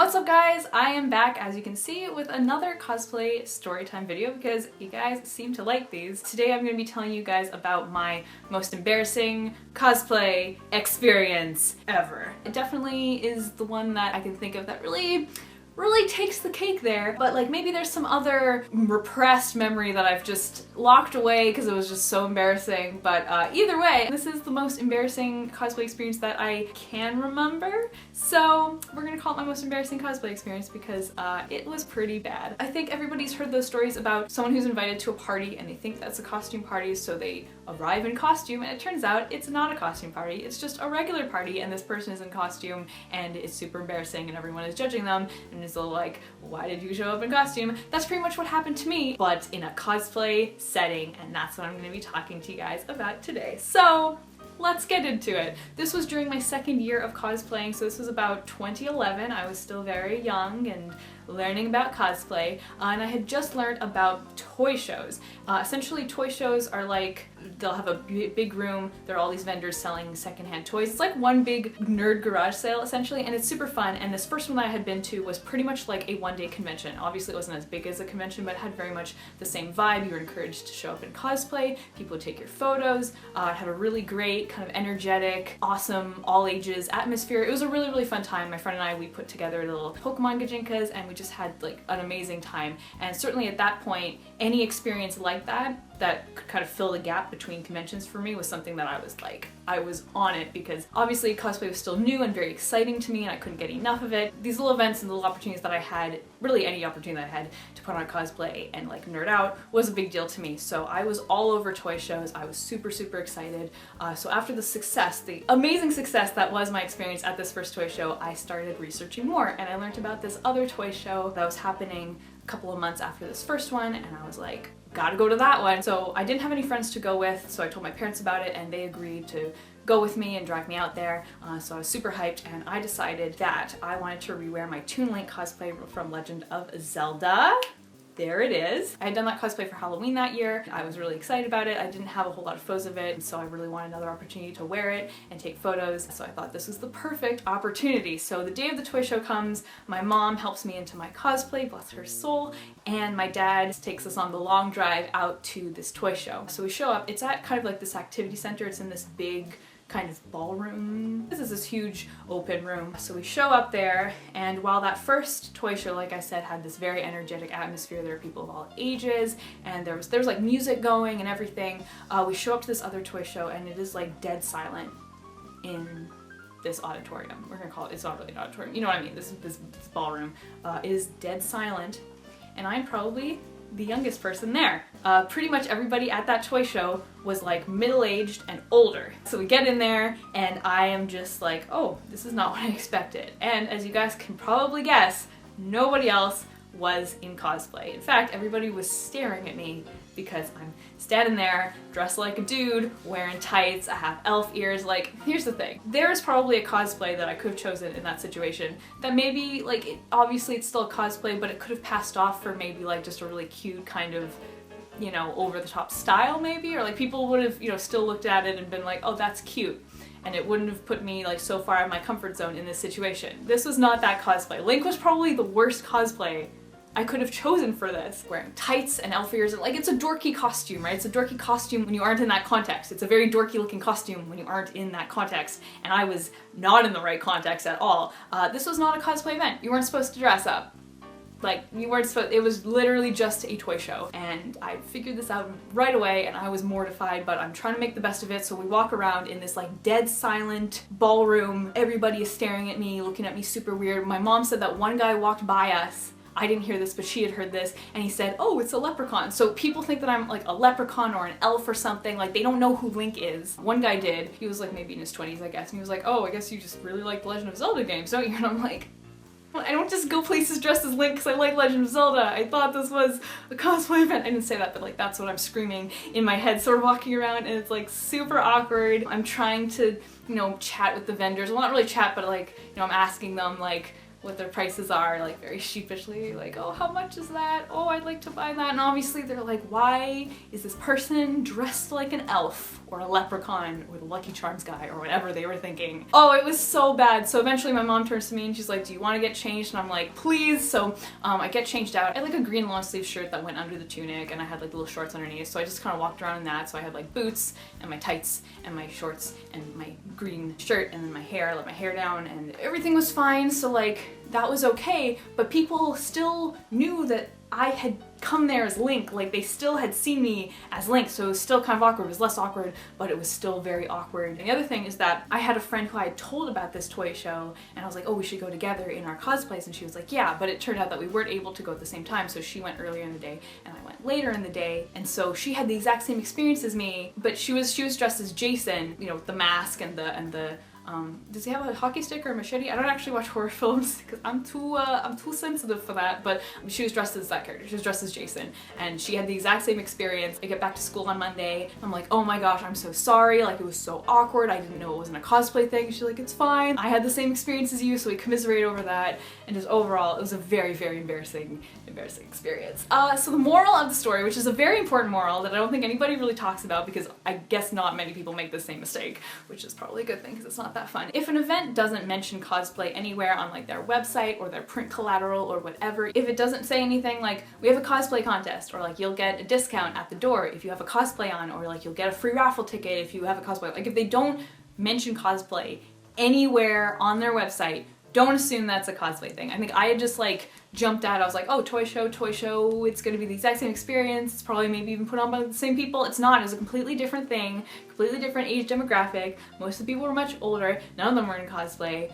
What's up guys? I am back, as you can see, with another cosplay storytime video because you guys seem to like these. Today I'm going to be telling you guys about my most embarrassing cosplay experience ever. It definitely is the one that I can think of that really takes the cake there, but like maybe there's some other repressed memory that I've just locked away because it was just so embarrassing. But either way, this is the most embarrassing cosplay experience that I can remember. So we're gonna call it my most embarrassing cosplay experience because it was pretty bad. I think everybody's heard those stories about someone who's invited to a party and they think that's a costume party, so they arrive in costume and it turns out it's not a costume party, it's just a regular party and this person is in costume and it's super embarrassing and everyone is judging them and is like, why did you show up in costume? That's pretty much what happened to me, but in a cosplay setting, and that's what I'm going to be talking to you guys about today. So let's get into it. This was during my second year of cosplaying, so this was about 2011. I was still very young and learning about cosplay, and I had just learned about toy shows. Essentially, toy shows are like, they'll have a big room, there are all these vendors selling secondhand toys. It's like one big nerd garage sale, essentially, and it's super fun. And this first one that I had been to was pretty much like a one-day convention. Obviously, it wasn't as big as a convention, but it had very much the same vibe. You were encouraged to show up in cosplay, people would take your photos, it had a really great, kind of energetic, awesome, all ages atmosphere. It was a really fun time. My friend and I, we put together little Pokemon gajinkas, and we just had like an amazing time. And certainly at that point, any experience like that could kind of fill the gap between conventions for me was something that I was on it, because obviously cosplay was still new and very exciting to me and I couldn't get enough of it. These little events and little opportunities that I had, really any opportunity that I had to put on cosplay and like nerd out, was a big deal to me. So I was all over toy shows. I was super excited. So after the success, the amazing success that was my experience at this first toy show, I started researching more and I learned about this other toy show that was happening a couple of months after this first one, and I was like, gotta go to that one. So I didn't have any friends to go with, so I told my parents about it and they agreed to go with me and drive me out there. So I was super hyped, and I decided that I wanted to rewear my Toon Link cosplay from Legend of Zelda. There it is. I had done that cosplay for Halloween that year. I was really excited about it. I didn't have a whole lot of photos of it, so I really wanted another opportunity to wear it and take photos. So I thought this was the perfect opportunity. So the day of the toy show comes, my mom helps me into my cosplay, bless her soul, and my dad takes us on the long drive out to this toy show. So we show up, it's at kind of like this activity center. It's in this big kind of ballroom. This is this huge open room. So we show up there, and while that first toy show, like I said, had this very energetic atmosphere, there are people of all ages, and there was like music going and everything, we show up to this other toy show and it is like dead silent in this auditorium. We're gonna call it, it's not really an auditorium, you know what I mean, this ballroom. It is dead silent, and I'm probably the youngest person there. Pretty much everybody at that toy show was like middle-aged and older. So we get in there and I am just like, oh, this is not what I expected. And as you guys can probably guess, nobody else was in cosplay. In fact, everybody was staring at me because I'm standing there dressed like a dude, wearing tights, I have elf ears. Like, here's the thing. There's probably a cosplay that I could have chosen in that situation that maybe, like, obviously it's still a cosplay, but it could have passed off for maybe like just a really cute kind of, you know, over-the-top style maybe, or like people would have, you know, still looked at it and been like, oh, that's cute. And it wouldn't have put me like so far out of my comfort zone in this situation. This was not that cosplay. Link was probably the worst cosplay I could have chosen for this. Wearing tights and elf ears, and like, it's a dorky costume, right? It's a dorky costume when you aren't in that context. It's a very dorky looking costume when you aren't in that context, and I was not in the right context at all. This was not a cosplay event. You weren't supposed to dress up. Like, you weren't supposed, it was literally just a toy show. And I figured this out right away and I was mortified, but I'm trying to make the best of it. So we walk around in this like dead silent ballroom. Everybody is staring at me, looking at me super weird. My mom said that one guy walked by us. I didn't hear this, but she had heard this, and he said, oh, it's a leprechaun. So people think that I'm like a leprechaun or an elf or something. Like, they don't know who Link is. One guy did. He was like maybe in his 20s, I guess, and he was like, oh, I guess you just really like the Legend of Zelda games, don't you? And I'm like, I don't just go places dressed as Link because I like Legend of Zelda. I thought this was a cosplay event. I didn't say that, but like that's what I'm screaming in my head. So we're walking around and it's like super awkward. I'm trying to, you know, chat with the vendors. Well, not really chat, but like, you know, I'm asking them like what their prices are, like very sheepishly, like, oh, how much is that? Oh, I'd like to buy that. And obviously they're like, why is this person dressed like an elf? or a leprechaun or the Lucky Charms guy or whatever they were thinking. Oh, it was so bad. So eventually my mom turns to me and she's like, do you want to get changed? And I'm like, please. So I get changed out. I had like a green long sleeve shirt that went under the tunic and I had like little shorts underneath. So I just kind of walked around in that. So I had like boots and my tights and my shorts and my green shirt and then my hair. I let my hair down and everything was fine. So like that was okay, but people still knew that I had come there as Link, like they still had seen me as Link, so it was still kind of awkward. It was less awkward, but it was still very awkward. And the other thing is that I had a friend who I had told about this toy show, and I was like, oh, we should go together in our cosplays, and she was like, yeah, but it turned out that we weren't able to go at the same time, so she went earlier in the day, and I went later in the day, and so she had the exact same experience as me, but she was dressed as Jason, you know, with the mask and the does he have a hockey stick or a machete? I don't actually watch horror films because I'm too sensitive for that, but she was dressed as that character. She was dressed as Jason, and she had the exact same experience. I get back to school on Monday. I'm like, oh my gosh, I'm so sorry. Like, it was so awkward. I didn't know it wasn't a cosplay thing. She's like, it's fine. I had the same experience as you, so we commiserate over that. And just overall, it was a very, very embarrassing experience. So the moral of the story, which is a very important moral that I don't think anybody really talks about because I guess not many people make the same mistake, which is probably a good thing because it's not that fun. If an event doesn't mention cosplay anywhere on like their website or their print collateral or whatever, if it doesn't say anything like we have a cosplay contest or like you'll get a discount at the door if you have a cosplay on, or like you'll get a free raffle ticket if you have a cosplay, like if they don't mention cosplay anywhere on their website, don't assume that's a cosplay thing. I think I had just like jumped out. I was like, oh, toy show, it's gonna be the exact same experience. It's probably maybe even put on by the same people. It's not. It was a completely different thing, completely different age demographic. Most of the people were much older. None of them were in cosplay.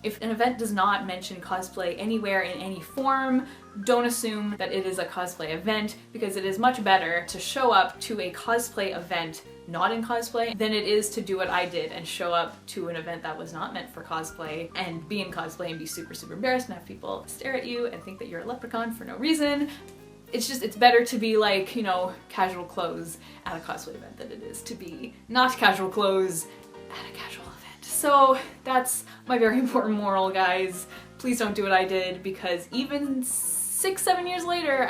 If an event does not mention cosplay anywhere in any form, don't assume that it is a cosplay event, because it is much better to show up to a cosplay event not in cosplay than it is to do what I did and show up to an event that was not meant for cosplay and be in cosplay and be super, super embarrassed and have people stare at you and think that you're a leprechaun for no reason. It's better to be like, you know, casual clothes at a cosplay event than it is to be not casual clothes at a casual event. So that's my very important moral, guys. Please don't do what I did, because even 6-7 years later,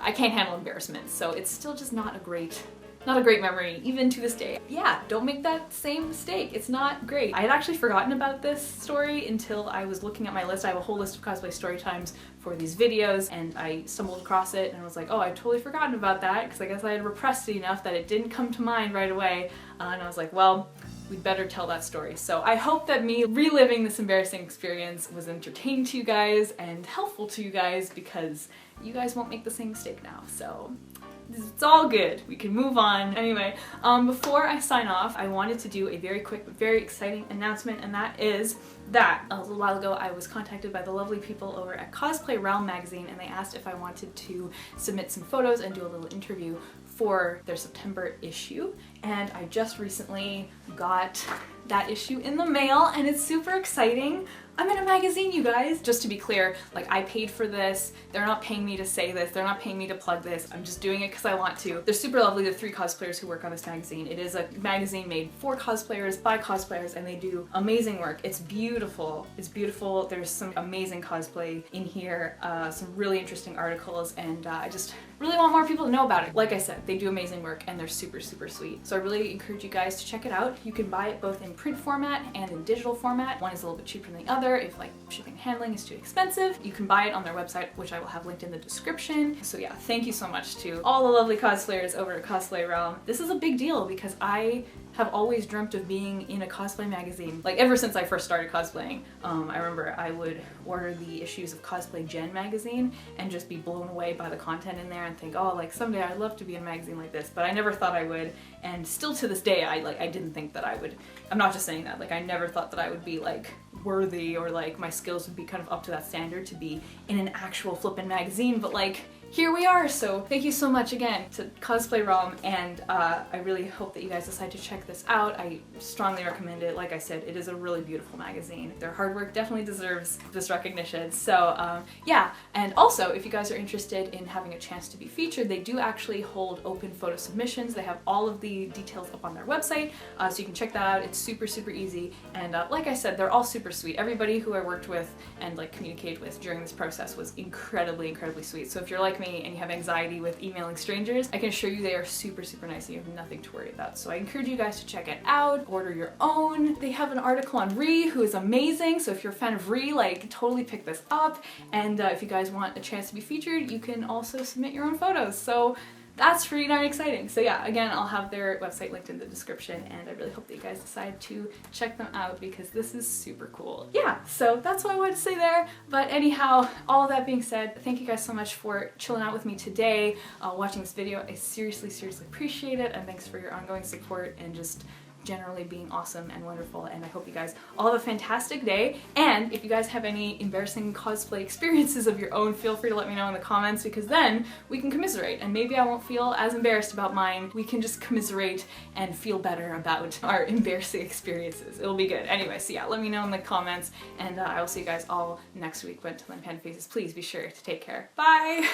I can't handle embarrassment, so it's still just not a great memory, even to this day. Yeah, don't make that same mistake. It's not great. I had actually forgotten about this story until I was looking at my list. I have a whole list of cosplay story times for these videos, and I stumbled across it and I was like, oh, I'd totally forgotten about that, because I guess I had repressed it enough that it didn't come to mind right away. And I was like, well, we'd better tell that story. So I hope that me reliving this embarrassing experience was entertaining to you guys and helpful to you guys, because you guys won't make the same mistake now. So it's all good. We can move on. Anyway, before I sign off, I wanted to do a very quick but very exciting announcement, and that is that a little while ago I was contacted by the lovely people over at Cosplay Realm magazine, and they asked if I wanted to submit some photos and do a little interview for their September issue, and I just recently got that issue in the mail, and it's super exciting. I'm in a magazine, you guys. Just to be clear, like, I paid for this. They're not paying me to say this. They're not paying me to plug this. I'm just doing it because I want to. They're super lovely, the 3 cosplayers who work on this magazine. It is a magazine made for cosplayers, by cosplayers, and they do amazing work. It's beautiful. It's beautiful. There's some amazing cosplay in here, some really interesting articles, and I just really want more people to know about it. Like I said, they do amazing work and they're super, super sweet. So I really encourage you guys to check it out. You can buy it both in print format and in digital format. One is a little bit cheaper than the other if like shipping and handling is too expensive. You can buy it on their website, which I will have linked in the description. So yeah, thank you so much to all the lovely cosplayers over at Cosplay Realm. This is a big deal because I have always dreamt of being in a cosplay magazine. Like, ever since I first started cosplaying. I remember I would order the issues of Cosplay Gen magazine and just be blown away by the content in there and think, oh, like someday I'd love to be in a magazine like this, but I never thought I would. And still to this day, I didn't think that I would. I'm not just saying that, like I never thought that I would be like worthy or like my skills would be kind of up to that standard to be in an actual flippin' magazine, but like, here we are. So thank you so much again to Cosplay Realm, and I really hope that you guys decide to check this out. I strongly recommend it. Like I said, it is a really beautiful magazine. Their hard work definitely deserves this recognition. So yeah, and also if you guys are interested in having a chance to be featured, they do actually hold open photo submissions. They have all of the details up on their website, so you can check that out. It's super, super easy, and like I said, they're all super sweet. Everybody who I worked with and like communicated with during this process was incredibly, incredibly sweet. So if you're like me me and you have anxiety with emailing strangers, I can assure you they are super, super nice and you have nothing to worry about. So I encourage you guys to check it out, order your own. They have an article on Ree, who is amazing. So if you're a fan of Ree, like totally pick this up. And if you guys want a chance to be featured, you can also submit your own photos. So that's pretty darn exciting. So yeah, again, I'll have their website linked in the description, and I really hope that you guys decide to check them out because this is super cool. Yeah, so that's what I wanted to say there. But anyhow, all that being said, thank you guys so much for chilling out with me today, watching this video. I seriously, seriously appreciate it, and thanks for your ongoing support and just generally being awesome and wonderful, and I hope you guys all have a fantastic day. And if you guys have any embarrassing cosplay experiences of your own, feel free to let me know in the comments, because then we can commiserate and maybe I won't feel as embarrassed about mine. We can just commiserate and feel better about our embarrassing experiences. It'll be good. Anyway, so yeah, let me know in the comments, and I will see you guys all next week. But until then, Panda Faces, please be sure to take care. Bye!